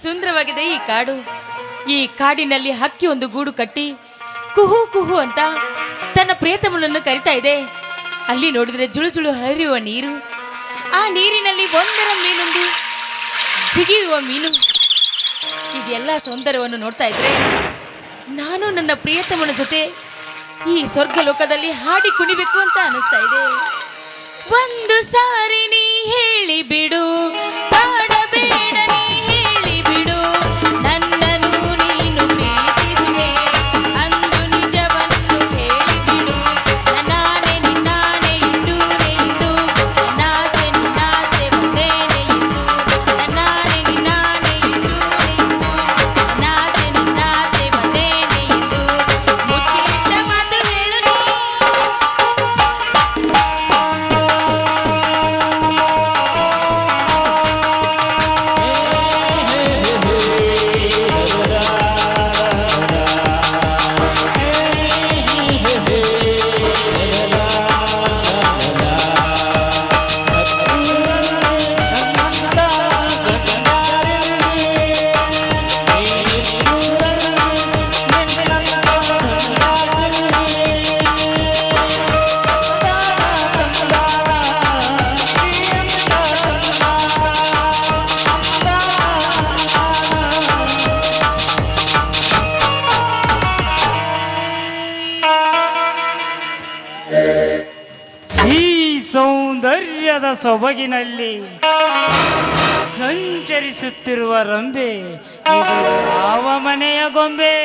ಸುಂದರವಾಗಿದೆ ಈ ಕಾಡು. ಈ ಕಾಡಿನಲ್ಲಿ ಹಕ್ಕಿ ಒಂದು ಗೂಡು ಕಟ್ಟಿ ಕುಹು ಕುಹು ಅಂತ ತನ್ನ ಪ್ರಿಯತಮನನ್ನು ಕರಿತಾ ಇದೆ. ಅಲ್ಲಿ ನೋಡಿದ್ರೆ ಜುಳು ಜುಳು ಹರಿಯುವ ನೀರು, ಆ ನೀರಿನಲ್ಲಿ ಒಂದರ ಮೇಲೊಂದು ಜಿಗಿಯುವ ಮೀನು. ಇದೆಲ್ಲ ಸೌಂದರ್ಯವನ್ನು ನೋಡ್ತಾ ಇದ್ರೆ ನಾನು ನನ್ನ ಪ್ರಿಯತಮನ ಜೊತೆ ಈ ಸ್ವರ್ಗ ಲೋಕದಲ್ಲಿ ಹಾಡಿ ಕುಣಿಬೇಕು ಅಂತ ಅನಿಸ್ತಾ ಇದೆ. ಒಂದು ಸಾರಿ ನೀ ಹೇಳಿ ಬಿಡು, ಪಾಡಬೇಡ ನೀ ಹೇಳಿ ಬಿಡು, ನನ್ನನ್ನು ನೀನು ಪ್ರೀತಿಸಿದೆ ಅಂದು ನಿಜವನ್ನು ಹೇಳಿ ಬಿಡು. ನಾನೇ ನಿನ್ನಾನೆ ಇಂಡೂನೆ ಇಂದು, ನಾಸೆ ನಿನ್ನಾಸೆ ಒಂದೇನೆ ಇಂದು, ನಾನೇ ನಿನ್ನಾನೆ ಇಂಡೂನೆ ಇಂದು, ನಾಸೆ ನಿನ್ನಾಸೆ ಒಂದೇನೆ ಇಂದು, ಮುಚ್ಚಿಟ್ಟ ಮಾತು ಹೇಳು ನೀ. ಸೌಂದರ್ಯದ ಸೊಬಗಿನಲ್ಲಿ ಸಂಚರಿಸುತ್ತಿರುವ ರಂಬೆ, ಇದು ಯಾವ ಮನೆಯ ಗೊಂಬೆ?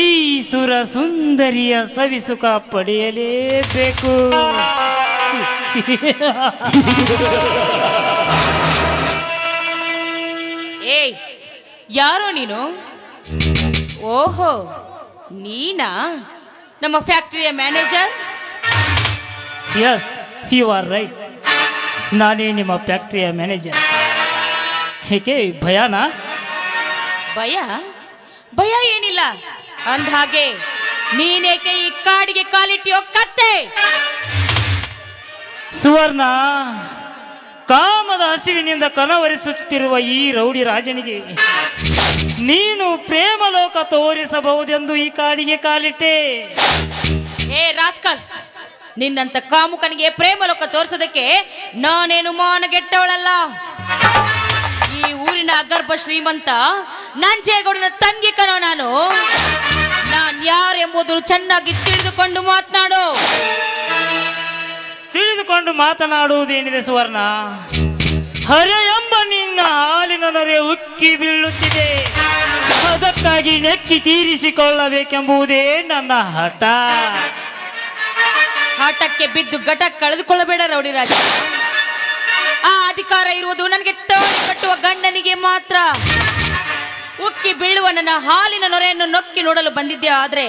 ಈ ಸುರ ಸುಂದರಿಯ ಸವಿಸುಖ ಪಡೆಯಲೇಬೇಕು. ಏಯ್, ಯಾರೋ ನೀನು? ಓಹೋ, ನೀನಾ ನಮ್ಮ ಫ್ಯಾಕ್ಟರಿಯ manager? Yes, you are right. ನಾನೇ ನಿಮ್ಮ ಫ್ಯಾಕ್ಟರಿಯ ಮ್ಯಾನೇಜರ್. ಏಕೆ ಭಯನಾ? ಭಯ? ಭಯ ಏನಿಲ್ಲ. ಅಂದ್ಹಾಗೆ ನೀನೇಕೆ ಈ ಕಾಡಿಗೆ ಕಾಲಿಟ್ಟಿಯೋ ಕತ್ತೆ? ಸುವರ್ಣ, ಕಾಮದ ಹಸಿವಿನಿಂದ ಕನವರಿಸುತ್ತಿರುವ ಈ ರೌಡಿ ರಾಜನಿಗೆ ನೀನು ಪ್ರೇಮಲೋಕ ತೋರಿಸಬಹುದೆಂದು ಈ ಕಾಡಿಗೆ ಕಾಲಿಟ್ಟೆ. ಏ ರಾಸ್ಕಲ್, ನಿನ್ನಂತ ಕಾಮುಕನಿಗೆ ಪ್ರೇಮಲೋಕ ತೋರಿಸೋದಕ್ಕೆ ನಾನೇನು ಮಾನಗೆಟ್ಟವಳಲ್ಲ. ಈ ಊರಿನ ಅಗರ್ಭ ಶ್ರೀಮಂತ ನಂಜೇಗೌಡನ ತಂಗಿ ಕಣೋ ನಾನು. ಯಾರೆಂಬುದು ಚೆನ್ನಾಗಿ ತಿಳಿದುಕೊಂಡು ಮಾತನಾಡು. ತಿಳಿದುಕೊಂಡು ಮಾತನಾಡುವುದೇನಿದೆ ಸುವರ್ಣ? ಹರೆ ಎಂಬ ನಿನ್ನ ಹಾಲಿನ ನೊರೆ ಉಕ್ಕಿ ಬೀಳುತ್ತಿದೆ. ಅದಕ್ಕಾಗಿ ನೆಕ್ಕಿ ತೀರಿಸಿಕೊಳ್ಳಬೇಕೆಂಬುದೇ ನನ್ನ ಹಠ. ಆಟಕ್ಕೆ ಬಿದ್ದು ಘಟ ಕಳೆದುಕೊಳ್ಳಬೇಡ ರೌಡಿ ರಾಜ. ಆ ಅಧಿಕಾರ ಇರುವುದು ನನಗೆ ತೋಳಿ ಕಟ್ಟುವ ಗಂಡನಿಗೆ ಮಾತ್ರ. ಉಕ್ಕಿ ಬೀಳುವ ನನ್ನ ಹಾಲಿನ ನೊರೆಯನ್ನು ನೊಕ್ಕಿ ನೋಡಲು ಬಂದಿದ್ದೆ, ಆದ್ರೆ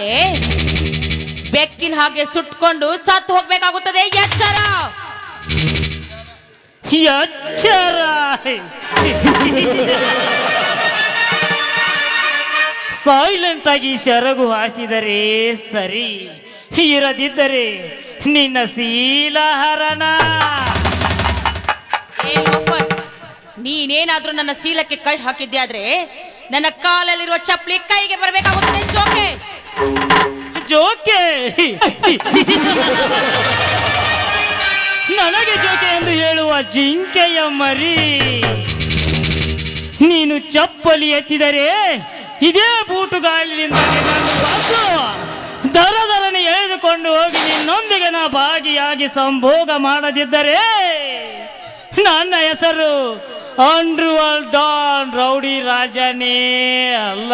ಬೆಕ್ಕಿನ ಹಾಗೆ ಸುಟ್ಕೊಂಡು ಸತ್ತು ಹೋಗ್ಬೇಕಾಗುತ್ತದೆ. ಎಚ್ಚರ ಎಚ್ಚರ. ಸೈಲೆಂಟ್ ಆಗಿ ಸೆರಗು ಹಾಸಿದರೆ ಸರಿ, ಇರದಿದ್ದರೆ ನಿನ್ನ ಶೀಲಹರಣ. ನೀನೇನಾದ್ರೂ ನನ್ನ ಶೀಲಕ್ಕೆ ಕೈ ಹಾಕಿದ್ದೆ ಆದ್ರೆ ನನ್ನ ಕಾಲಲ್ಲಿರುವ ಚಪ್ಪಲಿ ಕೈಗೆ ಬರಬೇಕಾಗುತ್ತದೆ. ಜೋಕೆ ಜೋಕೆ ನನಗೆ ಜೋಕೆ ಎಂದು ಹೇಳುವ ಜಿಂಕೆಯ ಮರಿ. ನೀನು ಚಪ್ಪಲಿ ಎತ್ತಿದರೆ ಇದೇ ಬೂಟುಗಾಲಿನಿಂದ ದರದರನೆ ಎಳೆದುಕೊಂಡು ಹೋಗಿ ನಿನ್ನೊಂದಿಗೆ ನಾ ಭಾಗಿಯಾಗಿ ಸಂಭೋಗ ಮಾಡದಿದ್ದರೆ ನನ್ನ ಹೆಸರು ಅಂಡರ್ವರ್ಲ್ಡ್ ಡಾನ್ ರೌಡಿ ರಾಜನೇ ಅಲ್ಲ.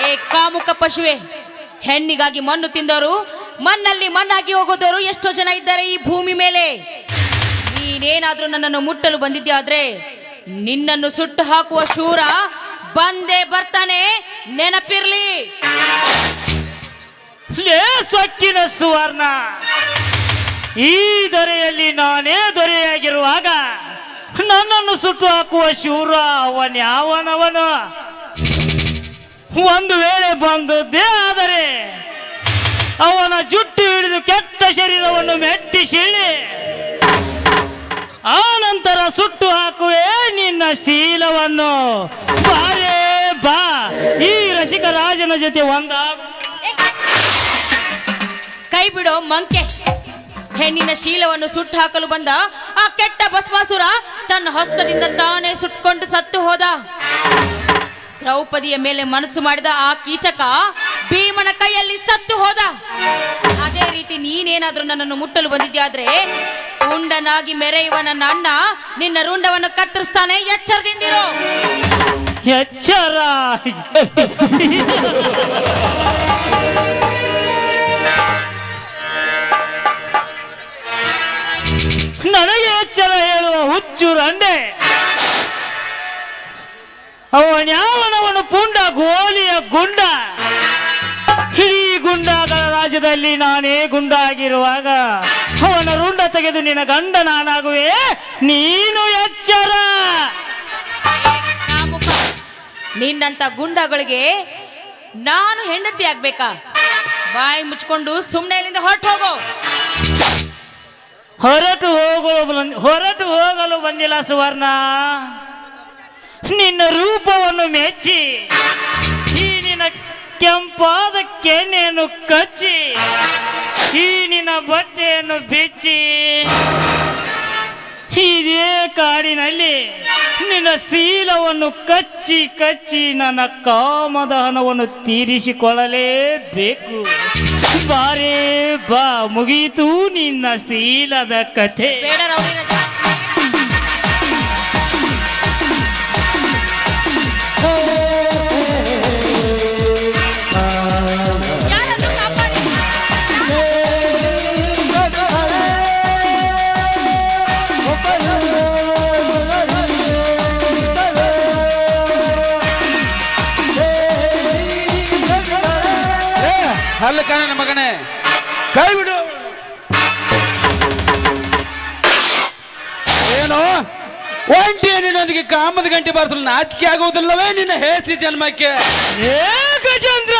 ಏ ಕಾಮುಕ ಪಶುವೆ, ಹೆಣ್ಣಿಗಾಗಿ ಮಣ್ಣು ತಿಂದವರು ಮಣ್ಣಲ್ಲಿ ಮಣ್ಣಾಗಿ ಹೋಗೋದವರು ಎಷ್ಟೋ ಜನ ಇದ್ದಾರೆ ಈ ಭೂಮಿ ಮೇಲೆ. ನೀನೇನಾದ್ರೂ ನನ್ನನ್ನು ಮುಟ್ಟಲು ಬಂದಿದ್ದೆ ಆದ್ರೆ ನಿನ್ನನ್ನು ಸುಟ್ಟು ಹಾಕುವ ಶೂರ ಬಂದೇ ಬರ್ತಾನೆ, ನೆನಪಿರ್ಲಿ. ಸೊಕ್ಕಿನ ಸುವರ್ಣ, ಈ ದೊರೆಯಲ್ಲಿ ನಾನೇ ದೊರೆಯಾಗಿರುವಾಗ ನನ್ನನ್ನು ಸುಟ್ಟು ಹಾಕುವ ಶೂರ ಅವನ್ಯಾವನವನು? ಒಂದು ವೇಳೆ ಬಂದದ್ದೇ ಆದರೆ ಅವನ ಜುಟ್ಟು ಹಿಡಿದು ಕೆಟ್ಟ ಶರೀರವನ್ನು ಮೆಟ್ಟಿ ಸೀಳಿ ಆ ನಂತರ ಸುಟ್ಟು ಹಾಕುವೆ ನಿನ್ನ ಶೀಲವನ್ನು. ಬಾರೇ ಬಾ, ಈ ರಸಿಕ ರಾಜನ ಜೊತೆ ಒಂದಾಗು. ಕೈ ಬಿಡೋ ಮಂಕೆ. ಹೆಣ್ಣಿನ ಶೀಲವನ್ನು ಸುಟ್ಟು ಹಾಕಲು ಬಂದ ಆ ಕೆಟ್ಟ ಭಸ್ಮಾಸುರ ತನ್ನ ಹಸ್ತದಿಂದ ತಾನೇ ಸುಟ್ಕೊಂಡು ಸತ್ತು ಹೋದ. ದ್ರೌಪದಿಯ ಮೇಲೆ ಮನಸ್ಸು ಮಾಡಿದ ಆ ಕೀಚಕ ಭೀಮನ ಕೈಯಲ್ಲಿ ಸತ್ತು ಹೋದ. ಅದೇ ರೀತಿ ನೀನೇನಾದ್ರೂ ನನ್ನನ್ನು ಮುಟ್ಟಲು ಬಂದಿದ್ಯಾದ್ರೆ ಉಂಡನಾಗಿ ಮೆರೆಯುವ ನನ್ನ ಅಣ್ಣ ನಿನ್ನ ರುಂಡವನ್ನು ಕತ್ತರಿಸ್ತಾನೆ. ಎಚ್ಚರದಿಂದಿರು. ಎಚ್ಚರ. ನನಗೆ ಎಚ್ಚರ ಹೇಳುವ ಹುಚ್ಚು ರಂಡೆ. ಅವನ್ಯಾವನವನು ಪುಂಡ ಗೋಲಿಯ ಗುಂಡ. ಇಡೀ ಗುಂಡಗಳ ರಾಜ್ಯದಲ್ಲಿ ನಾನೇ ಗುಂಡ ಆಗಿರುವಾಗ ಅವನ ರುಂಡ ತೆಗೆದು ನಿನ್ನ ಗಂಡ ನಾನಾಗುವೆ. ನೀನು ಎಚ್ಚರ. ನಿನ್ನಂತ ಗುಂಡಗಳಿಗೆ ನಾನು ಹೆಂಡತಿ ಆಗ್ಬೇಕಾ? ಬಾಯಿ ಮುಚ್ಕೊಂಡು ಸುಮ್ಮನೆ ಇಲ್ಲಿಂದ ಹೊರಟು ಹೋಗೋ. ಹೊರಟು ಹೋಗಲು ಬಂದಿಲ್ಲ ಸುವರ್ಣ. ನಿನ್ನ ರೂಪವನ್ನು ಮೆಚ್ಚಿ ಈ ನಿನ್ನ ಕೆಂಪಾದ ಕೆನ್ನೆಯನ್ನು ಕಚ್ಚಿ ಈ ನಿನ್ನ ಬಟ್ಟೆಯನ್ನು ಬಿಚ್ಚಿ ಇದೇ ಕಾಡಿನಲ್ಲಿ ನಿನ್ನ ಶೀಲವನ್ನು ಕಚ್ಚಿ ಕಚ್ಚಿ ನನ್ನ ಕಾಮದಹನವನ್ನು ತೀರಿಸಿಕೊಳ್ಳಲೇಬೇಕು. ಬಾರೇ ಬಾ, ಮುಗೀತು ನಿನ್ನ ಶೀಲದ ಕಥೆ. ಅಲ್ಲ ಕಾಣ ಮಗನೇ, ಕೈ ಬಿಡು. ಏನು ಒಂಟಿ ನಿನ್ನೊಂದಿಗೆ ಕಾಮದ ಗಂಟೆ ಬಾರಿಸಲು ನಾಚಿಕೆ ಆಗುವುದಿಲ್ಲವೇ ನಿನ್ನ ಹೇಸಿ ಜನ್ಮಕ್ಕೆ? ಗಜೇಂದ್ರ,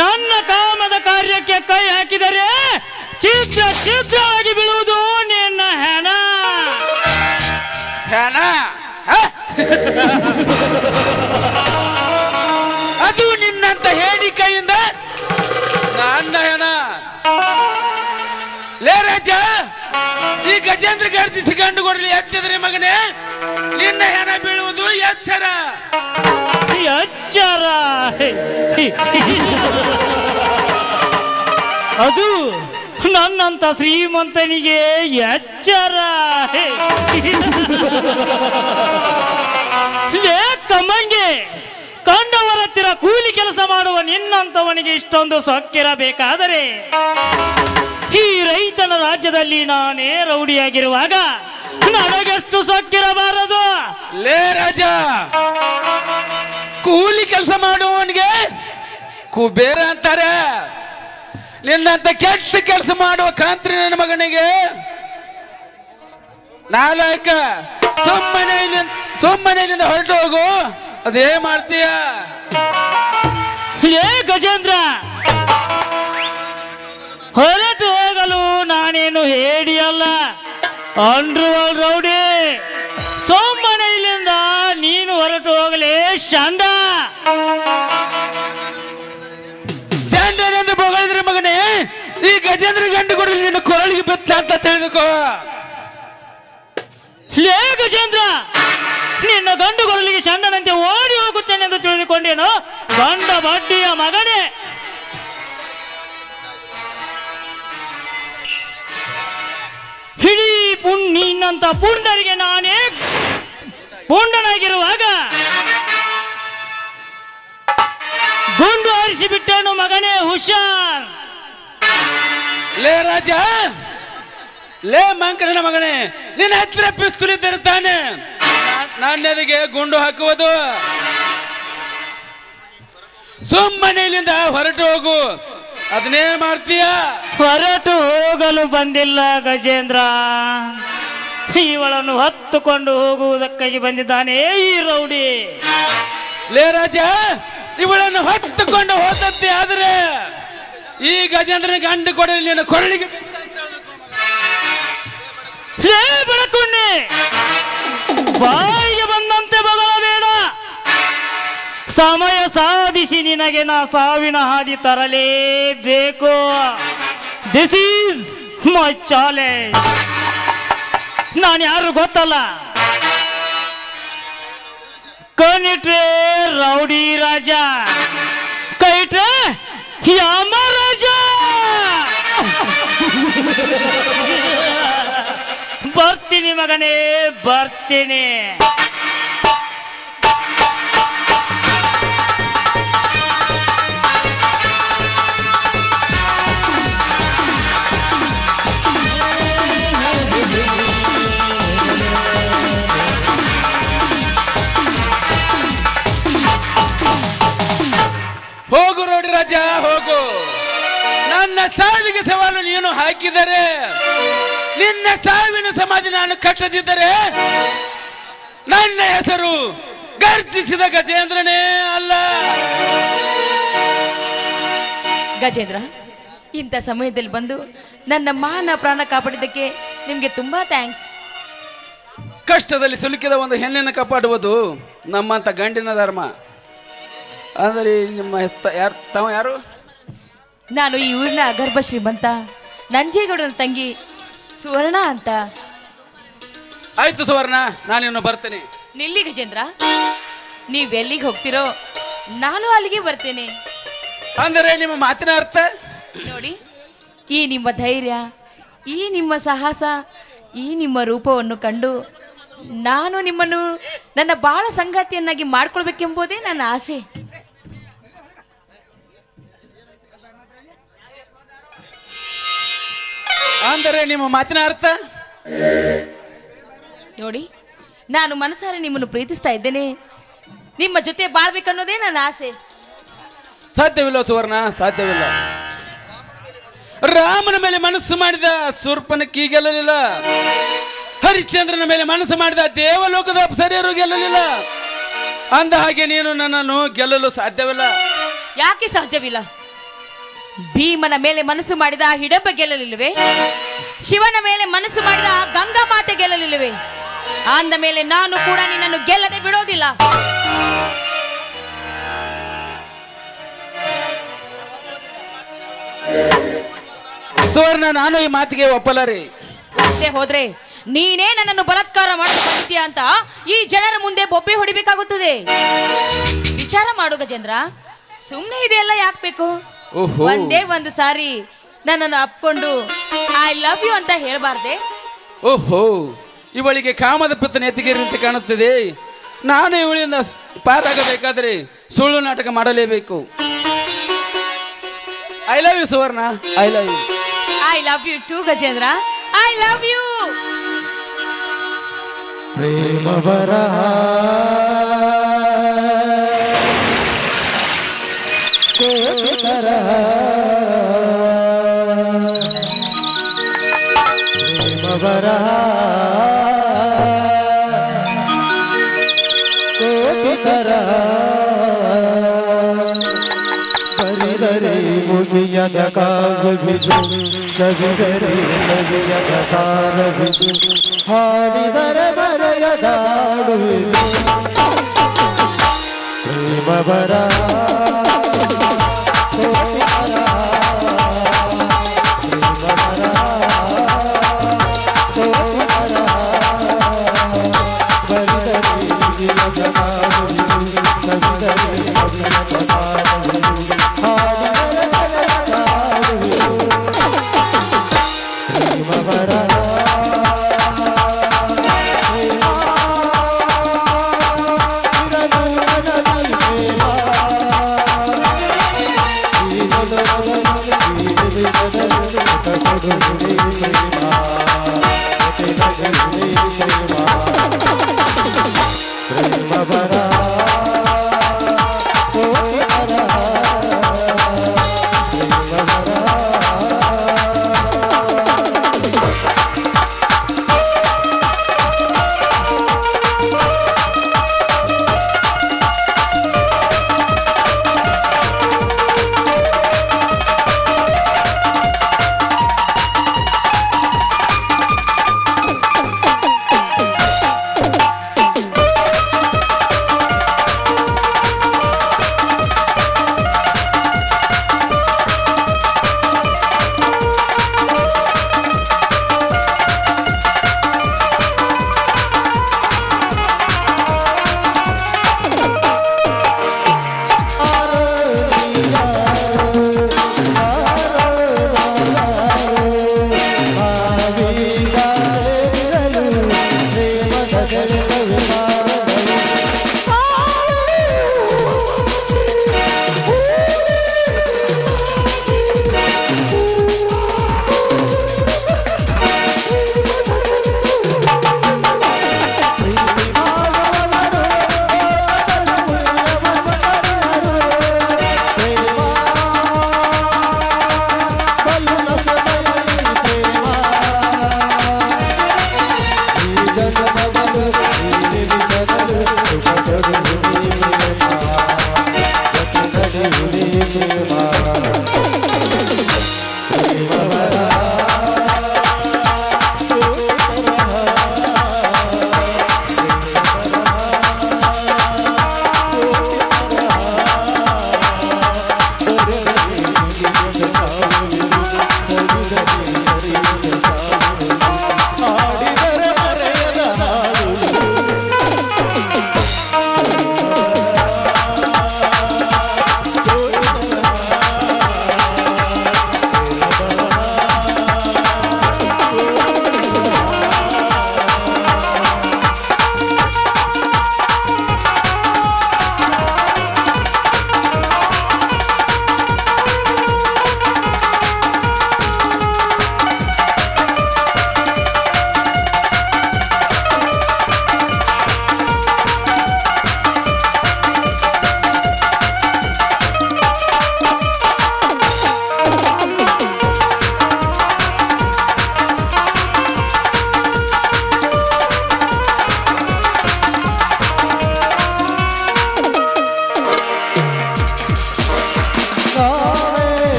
ನನ್ನ ಕಾಮದ ಕಾರ್ಯಕ್ಕೆ ಕೈ ಹಾಕಿದರೆ ಚಿತ್ರ ಚಿತ್ರವಾಗಿ ಬೀಳುವುದು ನಿನ್ನ ಹೆಣ. ಹೆಣ? ಅದು ನಿನ್ನಂತ ಹೇಳಿ ಕೈಯಿಂದ ನನ್ನ ಹೆಣ. ಲೇ ರಾಜ, ಈ ಗಜೇಂದ್ರ ಗರ್ಜಿಸಿ ಗಂಡು ಕೊಡಲಿ ಎತ್ತಿದ್ರೆ ಮಗನೇ ನಿನ್ನ ಹೆಣ ಬೀಳುವುದು ಎಚ್ಚರ. ಎಚ್ಚರ ಅದು ನನ್ನಂತ ಶ್ರೀಮಂತನಿಗೆ ಎಚ್ಚರ. ಕಮ್ಮಂಗೆ ಕಂಡವರ ಹತ್ತಿರ ಕೂಲಿ ಕೆಲಸ ಮಾಡುವ ನಿನ್ನಂತವನಿಗೆ ಇಷ್ಟೊಂದು ಸೊಕ್ಕಿರಬೇಕಾದರೆ ಈ ರೈತನ ರಾಜ್ಯದಲ್ಲಿ ನಾನೇ ರೌಡಿಯಾಗಿರುವಾಗ ನನಗೆಷ್ಟು ಸೊಕ್ಕಿರಬಾರದು? ಲೇ ರಾಜ, ಕೂಲಿ ಕೆಲಸ ಮಾಡುವವನಿಗೆ ಕುಬೇರ ಅಂತಾರೆ. ನಿನ್ನಂತ ಕೆಟ್ಟ ಕೆಲಸ ಮಾಡುವ ಕಾಂತ್ರಿ ನನ್ನ ಮಗನಿಗೆ ನಾಲಾಯಕ. ಸುಮ್ಮನೆಯಿಂದ ಹೊರಟು ಹೋಗು. ಅದೇ ಮಾಡ್ತೀಯ? ಲೇ ಗಜೇಂದ್ರ, ಹೊರಟು ಹೋಗಲು ನಾನೇನು ಹೇಡಿಯಲ್ಲ, ಅಂಡರ್ವರ್ಲ್ಡ್ ರೌಡಿ. ಸೋಮನೆ ಇಲ್ಲಿಂದ ನೀನು ಹೊರಟು ಹೋಗಲೇ ಶಾಂಡ. ಶಾಂಡನೆಂದು ಬಗಳಿದ್ರೆ ಮಗನೇ ಈ ಗಜೇಂದ್ರ ಗಂಡು ಕೊಡಲಿ ನಿನ್ನ ಕೊರಳಿಗೆ ಬೆತ್ತ ಅಂತ ತಿಳಿದುಕೋ. ಲೇ ಗಜೇಂದ್ರ, ನಿನ್ನ ಗಂಡು ಕೊರಳಿಗೆ ಚಂಡನಂತೆ ಓಡಿ ಹೋಗುತ್ತೇನೆ ಎಂದು ತಿಳಿದುಕೊಂಡೇನು ಗಂಡ ಬಡ್ಡಿಯ ಮಗನೇ. ಹಿಡೀ ನಿನ್ನಂತ ಪುಂಡರಿಗೆ ನಾನೇ ಪುಂಡನಾಗಿರುವಾಗ ಗುಂಡು ಹಾರಿಸಿ ಬಿಟ್ಟೇನು ಮಗನೇ, ಹುಷಾರ್. ಲೇ ರಾಜ, ಲೇ ಮಂಕಡನ ಮಗನೇ, ನಿನ್ನ ಹತ್ತಿರ ಪಿಸ್ತೂಲ್ ಇದ್ದರೆ ತಾನೆ ನನ್ನೆದಿಗೆ ಗುಂಡು ಹಾಕುವುದು. ಸುಮ್ಮನೆ ಇಲ್ಲಿಂದ ಹೊರಟು ಹೋಗು. ಅದನ್ನೇ ಮಾಡ್ತೀಯ? ಹೊರಟು ಹೋಗಲು ಬಂದಿಲ್ಲ ಗಜೇಂದ್ರ, ಇವಳನ್ನು ಹೊತ್ತುಕೊಂಡು ಹೋಗುವುದಕ್ಕಾಗಿ ಬಂದಿದ್ದಾನೆ ಈ ರೌಡಿ. ಲೇ ರಾಜ, ಇವಳನ್ನು ಹೊತ್ತುಕೊಂಡು ಹೋದಂತೆ ಆದರೆ ಈ ಗಜೇಂದ್ರನ ಗಂಡು ಕೊಡಲಿ ನಿನ್ನ ಕೊರಳಿಗೆ. ಲೇ ಬಡಕುಣ್ಣೆ, ಬಾಯಿಗೆ ಬಂದಂತೆ ಬದಲಬೇಡ. ಸಮಯ ಸಾಧಿಸಿ ನಿನಗೆ ನಾ ಸಾವಿನ ಹಾದಿ ತರಲೇಬೇಕು. This is my challenge. ನಾನು ಯಾರು ಗೊತ್ತಲ್ಲ, ಕಣ್ಣಿಟ್ರೆ ರೌಡಿ ರಾಜ, ಕೈಟ್ರೆ ಯಮರಾಜ. ಬರ್ತೀನಿ ಮಗನೇ, ಬರ್ತೀನಿ. ಹೋಗು ರೋಡಿ ರಾಜ, ಹೋಗು. ನನ್ನ ಸಾವಿಗೆ ಸವಾಲು ನೀನು ಹಾಕಿದರೆ, ನಿನ್ನ ಸಾವಿನ ಸಮಾಧಿ ನಾನು ಕಟ್ಟದಿದ್ದರೆ ನನ್ನ ಹೆಸರು ಗರ್ಜಿಸಿದ ಗಜೇಂದ್ರನೇ ಅಲ್ಲ. ಗಜೇಂದ್ರ, ಇಂಥ ಸಮಯದಲ್ಲಿ ಬಂದು ನನ್ನ ಮಾನ ಪ್ರಾಣ ಕಾಪಾಡಿದ್ದಕ್ಕೆ ನಿಮಗೆ ತುಂಬಾ ಥ್ಯಾಂಕ್ಸ್. ಕಷ್ಟದಲ್ಲಿ ಸಿಲುಕಿದ ಒಂದು ಹೆಣ್ಣನ್ನು ಕಾಪಾಡುವುದು ನಮ್ಮಂತ ಗಂಡಿನ ಧರ್ಮ. ಅಂದರೆ ನಿಮ್ಮ ಯಾರು ತಾವ ಯಾರು? ನಾನು ಈ ಊರಿನ ಗರ್ಭ ಶ್ರೀಮಂತ ನಂಜೇಗೌಡನ ತಂಗಿ ಸುವರ್ಣ ಅಂತ. ಆಯ್ತು ಸುವರ್ಣ, ನಾನಿನ್ನು ಬರ್ತೇನೆ. ನಿಲ್ಲಿ ಗಜೇಂದ್ರ, ನೀವೆಲ್ಲಿಗೆ ಹೋಗ್ತಿರೋ ನಾನು ಅಲ್ಲಿಗೆ ಬರ್ತೇನೆ. ಅಂದರೆ ನಿಮ್ಮ ಮಾತಿನ ಅರ್ಥ? ನೋಡಿ, ಈ ನಿಮ್ಮ ಧೈರ್ಯ, ಈ ನಿಮ್ಮ ಸಾಹಸ, ಈ ನಿಮ್ಮ ರೂಪವನ್ನು ಕಂಡು ನಾನು ನಿಮ್ಮನ್ನು ನನ್ನ ಬಾಳ ಸಂಗಾತಿಯನ್ನಾಗಿ ಮಾಡ್ಕೊಳ್ಬೇಕೆಂಬುದೇ ನನ್ನ ಆಸೆ. ಅಂದರೆ ನಿಮ್ಮ ಮಾತಿನ ಅರ್ಥ? ನೋಡಿ, ನಾನು ಮನಸಾರೆ ನಿಮ್ಮನ್ನು ಪ್ರೀತಿಸ್ತಾ ಇದ್ದೇನೆ. ನಿಮ್ಮ ಜೊತೆ ಬಾಳ್ಬೇಕನ್ನೋದೇ ನನ್ನ ಆಸೆ. ಸಾಧ್ಯವಿಲ್ಲ ಸುವರ್ಣ, ಸಾಧ್ಯವಿಲ್ಲ. ರಾಮನ ಮೇಲೆ ಮನಸ್ಸು ಮಾಡಿದ ಶೂರ್ಪನಖಿ ಗೆಲ್ಲಲಿಲ್ಲ. ಹರಿಶ್ಚಂದ್ರನ ಮೇಲೆ ಮನಸ್ಸು ಮಾಡಿದ ದೇವಲೋಕದ ಅಪ್ಸರೆಯರು ಗೆಲ್ಲಲಿಲ್ಲ. ಅಂದ ಹಾಗೆ ನೀನು ನನ್ನನ್ನು ಗೆಲ್ಲಲು ಸಾಧ್ಯವಿಲ್ಲ. ಯಾಕೆ ಸಾಧ್ಯವಿಲ್ಲ? ಭೀಮನ ಮೇಲೆ ಮನಸ್ಸು ಮಾಡಿದ ಹಿಡಂಬ ಗೆಲ್ಲಲಿಲ್ಲವೇ? ಶಿವನ ಮೇಲೆ ಮನಸ್ಸು ಮಾಡಿದ ಗಂಗಾ ಮಾತೆ ಗೆಲ್ಲಲಿಲ್ಲವೇ? ಅಂದ ಮೇಲೆ ನಾನು ಕೂಡ ನಿನ್ನನ್ನು ಗೆಲ್ಲದೆ ಬಿಡೋದಿಲ್ಲ. ಸುವರ್ಣ, ನಾನು ಈ ಮಾತಿಗೆ ಒಪ್ಪಲಾರೆ. ಅಷ್ಟೇ ಹೋದ್ರೆ ನೀನೇ ನನ್ನನ್ನು ಬಲಾತ್ಕಾರ ಮಾಡಲು ಬಂದಿದ್ದೀಯ ಅಂತ ಈ ಜನರ ಮುಂದೆ ಬೊಬ್ಬೆ ಹೊಡಿಬೇಕಾಗುತ್ತದೆ. ವಿಚಾರ ಮಾಡು ಗಜೇಂದ್ರ, ಸುಮ್ಮನೆ ಇದೆಲ್ಲ ಯಾಕೆ ಬೇಕು? ಓಹೋ. ಒಂದೇ ಒಂದು ಸಾರಿ ನನ್ನನ್ನು ಅಪ್ಕೊಂಡು ಐ ಲವ್ ಯು ಅಂತ ಹೇಳ್ಬಾರ್ದೆ? ಓಹೋ, ಇವಳಿಗೆ ಕಾಮದ ಪಿತ್ತನ ಎತ್ತಿಗೆರಂತೆ ಕಾಣುತ್ತದೆ. ನಾನು ಇವಳಿಂದ ಪಾರಾಗಬೇಕಾದ್ರೆ ಸುಳ್ಳು ನಾಟಕ ಮಾಡಲೇಬೇಕು. I love you Suvarna, I love you. I love you too Gajendra, I love you. ಪ್ರೇಮ ಬರಹ ಕೋಟಿ ತರಹ, ಪ್ರೇಮ ಬರಹ ಕೋಟಿ ತರಹ, ಬರಿದರೆ ಮುಗಿಯದ ಕಾವ್ಯವಿದು, ಸವಿದರೆ ಸವಿಯದ ಸಾರವಿದು, ಹಾಡಿದರೆ ಬರೆಯದಾಡುವುದು ಪ್ರೇಮ ಬರಹ.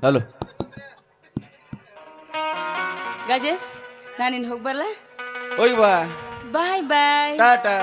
ಹಲೋ ಗಜೇಶ್, ನಾನು ಇನ್ನು ಹೋಗಿ ಬರಲ್ಲ. ಹೋಗಿ ಬಾ. ಬಾಯ್ ಬಾಯ್. ಟಾಟಾ.